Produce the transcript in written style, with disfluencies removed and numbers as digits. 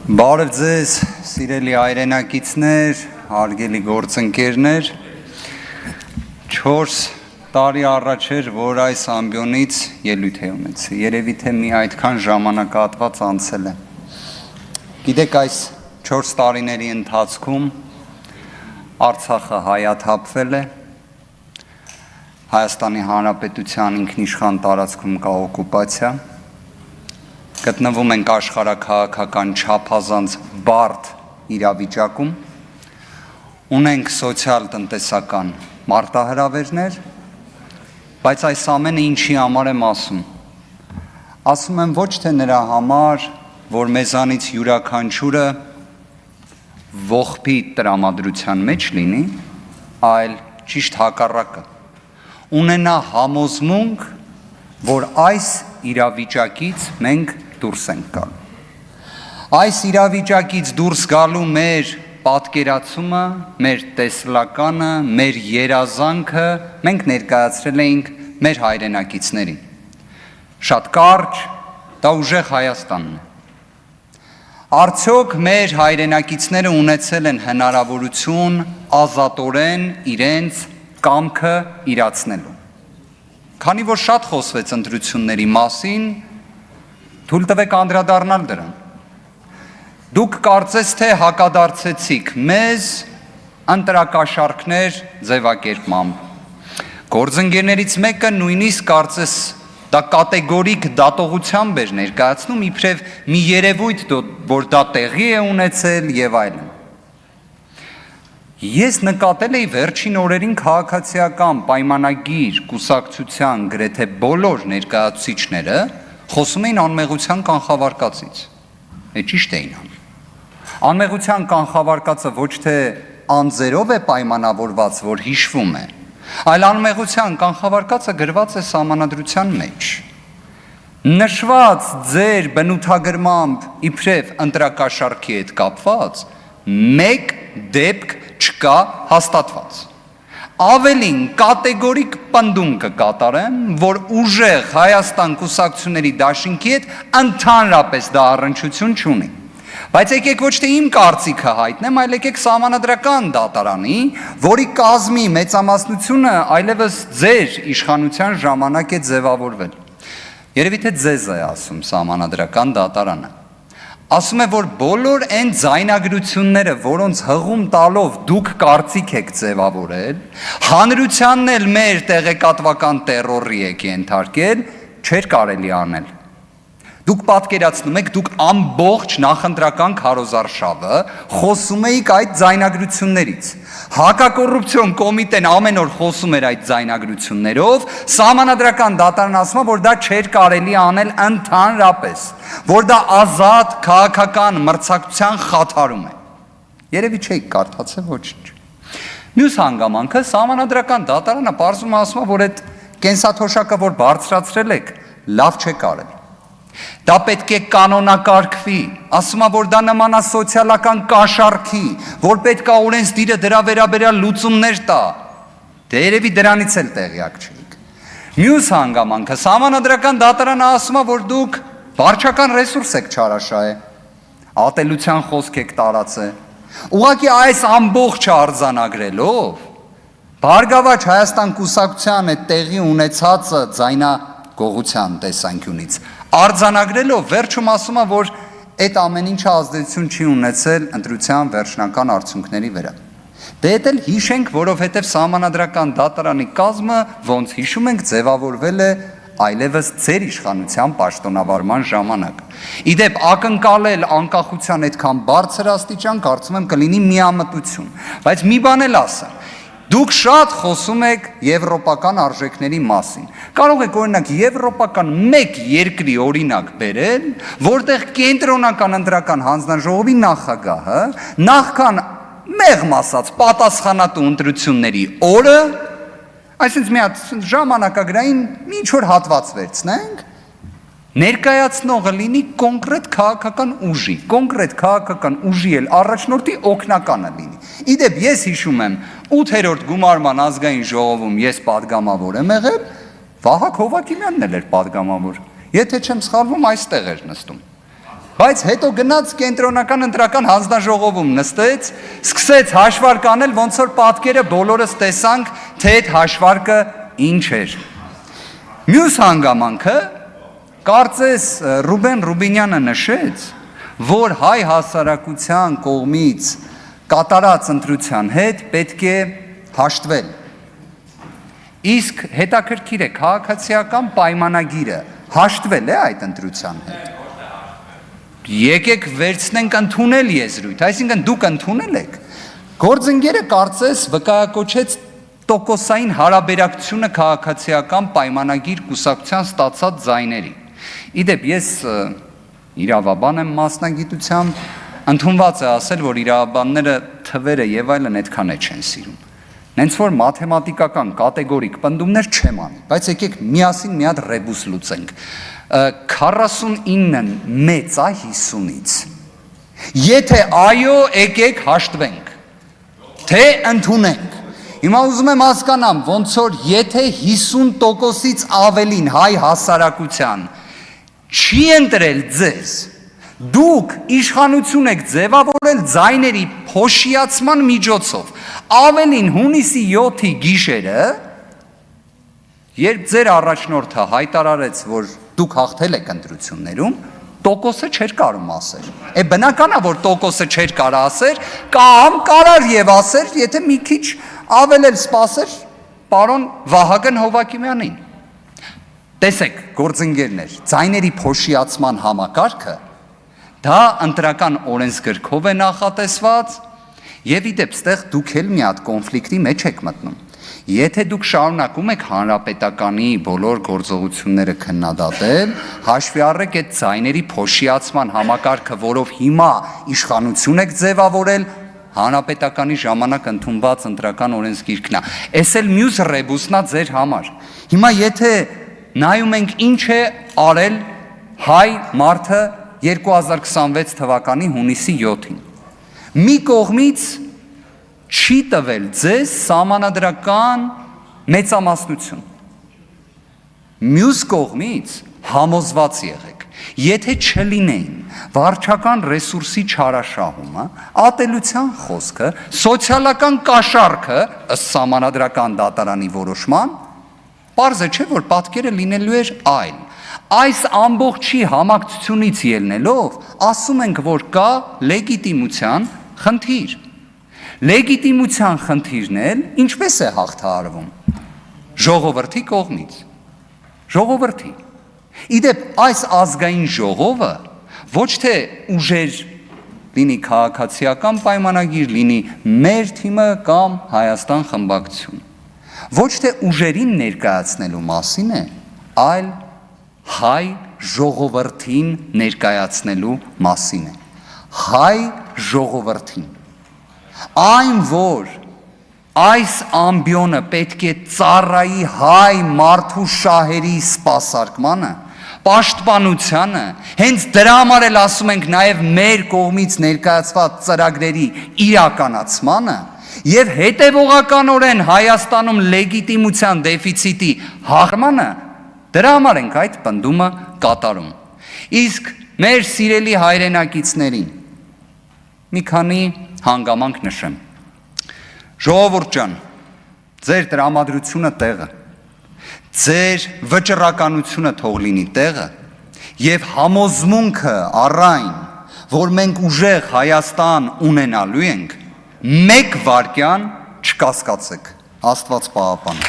Բարև ձեզ, սիրելի հայրենակիցներ, հարգելի գործընկերներ, 4 տարի առաջ էր, որ այս ամբիոնից ելույթ է ունեցի, երևի թե մի այդքան ժամանակահատված անցել է։ Գիտեք, այս 4 տարիների ընթացքում Արցախը հայաթափվել է, Հայաստանի Հանրապետության ինքնիշխան տարածքում կա օկուպացիա, գտնվում ենք աշխարհաքաղաքական չափազանց բարդ իրավիճակում, ունենք սոցիալ-տնտեսական մարտահրավերներ, բայց այս ամենը ինչի համար եմ ասում։ Ասում եմ ոչ թե նրա համար, որ մեզանից յուրաքանչյուրը ողբի տրամադրության մեջ լինի, այլ ճիշտ հակառակը։ Ունենա համոզմունք, որ այս իրավիճակից մենք դուրս ենք գալու։ Այս իրավիճակից դուրս գալու մեր պատկերացումը, մեր տեսլականը, մեր երազանքը մենք ներկայացրել էինք մեր հայրենակիցներին։ Շատ կարճ, դա ուժեղ Հայաստանն է։ Արդյոք մեր հայրենակիցները ունեցել են հնարավորություն ազատորեն իրենց կամքը իրացնելու։ Քանի որ շատ խոսվեց ընտրությունների մասին, թույլ տվեք անդրադառնալ դրան։ Դուք կարծես թե հակադարձեցիք մեզ ընտրակաշառքներ ձևակերպմամբ։ Գործընկերներից մեկը նույնիսկ կարծես դա կատեգորիկ դատողությամբ էր ներկայացնում, իբրև մի երևույթ, որ դա տեղի է ունեցել եւ այլն։ Ես նկատել էի վերջին օրերին քաղաքացիական պայմանագիր կուսակցության գրեթե բոլոր ներկայացուցիչները խոսում էին անմեղության կանխավարկածից։ Ճիշտ էին անում։ Անմեղության կանխավարկածը ոչ թե անձերով է պայմանավորված, որ հիշվում է, այլ անմեղության կանխավարկածը գրված է սահմանադրության մեջ։ Նշված ձեր բնութագրմամբ իբրև ընտրակաշառքի հետ կապված մեկ դեպք չկա հաստատված։ Ավելին կատեգորիկ պնդում կկատարեմ, որ ուժեղ Հայաստան կուսակցությունների դաշինքի հետ ընդհանրապես դա առնչություն չունի։ Բայց եկեք ոչ թե իմ կարծիքը հայտնեմ, այլ եկեք սահմանադրական դատարանի, որի կազմի մեծամասնությունը այլևս ձեր իշխանության ժամանակ է ձևավորվել։ Երևի թե ձեզ է ասում սահմանադրական դատարանը։ Ասում է, որ բոլոր այն ձայնագրությունները, որոնց հղում տալով դուք կարծիք եք ձևավորել, հանրությանն էլ մեր տեղեկատվական տերորի եք ենթարկել, չէր կարելի անել։ Դուք պատկերացնում եք, դուք ամբողջ նախընտրական քարոզարշավը խոսում էիք այդ ձայնագրություններից։ Հակակոռուպցիոն կոմիտեն ամեն օր խոսում էր այդ ձայնագրություններով, սահմանադրական դատարանն ասում է, որ դա չէր կարելի անել ընդհանրապես, որ դա ազատ քաղաքական մրցակցության խաթարում է։ Երևի չէիք կարդացել ոչինչ։ Մյուս հանգամանքը սահմանադրական դատարանը պարզում ասում է, որ այդ կենսաթոշակը, որ բարձրացրել եք, լավ չէ կարել։ Դա պետք է կանոնակարգվի, ասում է, որ դա նմանա սոցիալական կաշառքի, որ պետք է օրենսդիրը դրա վերաբերյալ լուծումներ տա։ Դե երևի դրանից էլ տեղյակ չեք։ Մյուս հանգամանքը սահմանադրական դատարանը ասում է, որ դուք վարչական ռեսուրս եք չարաշահել, ատելության խոսք եք տարածել։ Ուղղակի այս ամբողջը արձանագրելով, Բարգավաճ Հայաստան կուսակցության այդ տեղի ունեցածը ձայնագողության տեսանկյունից արձանագրելով վերջում ասում է, որ այդ ամեն ինչը ազդեցություն չի ունեցել ընտրության վերջնական արդյունքների վրա։ Դե դա էլ հիշենք, որովհետև սահմանադրական դատարանի կազմը, ոնց հիշում ենք, ձևավորվել է այլևս ձեր իշխանության պաշտոնավարման ժամանակ։ Իդեպ ակնկալել անկախության այդքան բարձր աստիճան, կարծում եմ կլինի միամտություն, բայց մի բան էլ ասեմ։ Դուք շատ խոսում եք եվրոպական արժեքների մասին։ Կարող եք օրինակ եվրոպական մեկ երկրի օրինակ բերել, որտեղ կենտրոնական ընտրական հանձնաժողովի նախագահը նախքան մեղմ ասած պատասխանատու ընտրությունների օրը, այսինքն մի հատ ժամանակագրային ինչ որ հատված վերցնենք, ներկայացնողը լինի կոնկրետ քաղաքական ուժի, կոնկրետ քաղաքական ուժի էլ առաջնորդի օգնականը լինի։ Իդեպ ես հիշում եմ 8-րդ գումարման ազգային ժողովում ես պատգամավոր եմ եղել, Վահագն Հովակիմյանն էլ էր պատգամավոր։ Եթե չեմ սխալվում, այստեղ էր նստում։ Բայց հետո գնաց կենտրոնական ընտրական հանձնաժողովում նստեց, սկսեց հաշվարկ անել, ոնց որ պատկերը բոլորս տեսանք, թե այդ հաշվարկը ինչ էր։ Մյուս հանգամանքը, կարծես Ռուբեն Ռուբինյանը նշեց, որ հայ հասարակության կողմից կատարած ընտրության հետ պետք է հաշտվել։ Իսկ հետաքրքիր է, քաղաքացիական պայմանագիրը հաշտվել է այդ ընտրության հետ։ Եկեք վերցնենք ընդունել եզրույթ, այսինքն դուք ընդունել եք։ Գործընկերը կարծես վկայակոչեց տոկոսային հարաբերակցությունը քաղաքացիական պայմանագիր կուսակցության ստացած ձայների։ Իդեպ ես իրավաբան եմ մասնագիտությամբ, ընդունված է ասել, որ իրավաբանները թվերը եւ այլն այդքան է չեն սիրում։ Նենց որ մաթեմատիկական կատեգորիկ պնդումներ չեմ անի, բայց եկեք միասին մի հատ ռեբուս լուծենք։ 49-ն մեծ է 50-ից։ Եթե այո, եկեք հաշտվենք, թե ընդունենք։ Հիմա ուզում եմ հասկանամ, ոնց որ եթե 50%-ից ավելին հայ հասարակության չի ընտրել ձեզ, դուք իշխանություն եք ձևավորել ձայների փոշիացման միջոցով, ավելին հունիսի 7-ի գիշերը, երբ ձեր առաջնորդը հայտարարեց, որ դուք հաղթել եք ընտրություններում, տոկոսը չէր կարում ասեր։ Բնական է, որ տոկոսը չէր կարա ասեր, կամ կարար եւ ասեր, եթե մի քիչ ավել էլ սպասեր պարոն Վահագն Հովակիմյանին։ Տեսեք, գործընկերներ, ձայների փոշիացման համակարգը դա ընտրական օրենսգրքով է նախատեսված եւ իդեպ ստեղ դուք էլ մի հատ կոնֆլիկտի մեջ եք մտնում։ Եթե դուք շարունակում եք հանրապետականի բոլոր գործողությունները քննադատել, հաշվի առեք այդ ձայների փոշիացման համակարգը, որով հիմա իշխանություն եք ձևավորել, հանրապետականի ժամանակ ընդունված ընտրական օրենսգիրքն է։ Էս էլ մյուս ռեբուսնա ձեր համար։ Հիմա եթե նայում ենք ինչ է արել հայ մարդը 2026 թվականի հունիսի 7-ին։ Մի կողմից չի տվել ձեզ սահմանադրական մեծամասնություն։ Մյուս կողմից համոզված եղեք, եթե չլինեին վարչական ռեսուրսի չարաշահումը, ատելության խոսքը, սոցիալական կաշառքը ըստ սահմանադրական դատարանի որոշման, պարզ է չէ, որ պատկերը լինելու էր այլ։ Այս ամբողջի համակցությունից ելնելով, ասում ենք, որ կա լեգիտիմության խնդիր։ Լեգիտիմության խնդիրն էլ ինչպես է հաղթահարվում։ Ժողովրդի կողմից։ Ժողովրդի։ Իդեպ այս ազգային ժողովը ոչ թե ուժեր լինի քաղաքացիական պայմանագիր, լինի մեր թիմը կամ Հայաստան խմբակցություն։ Ոչ թե ուժերին ներկայացնելու մասին է, այլ հայ ժողովրդին ներկայացնելու մասին է։ Հայ ժողովրդին։ Այն, որ այս ամբիոնը պետք է ծառայի հայ մարդու շահերի սպասարկմանը, պաշտպանությանը, հենց դրա համար էլ ասում ենք նաև մեր կողմից ներկայացված ծրագրերի իրականացմանը եւ հետեւողականորեն Հայաստանում լեգիտիմության դեֆիցիտի հաղթմանը, դրա համար ենք այդ պնդումը կատարում։ Իսկ մեր սիրելի հայրենակիցներին մի քանի հանգամանք նշեմ։ Ժողովուրդ ջան, ձեր տրամադրությունը տեղը, ձեր վճռականությունը թող լինի տեղը եւ համոզմունքը առայն, որ մենք ուժեղ Հայաստան ունենալու ենք, մեկ վայրկյան չկասկածեք։ Աստված պահապան։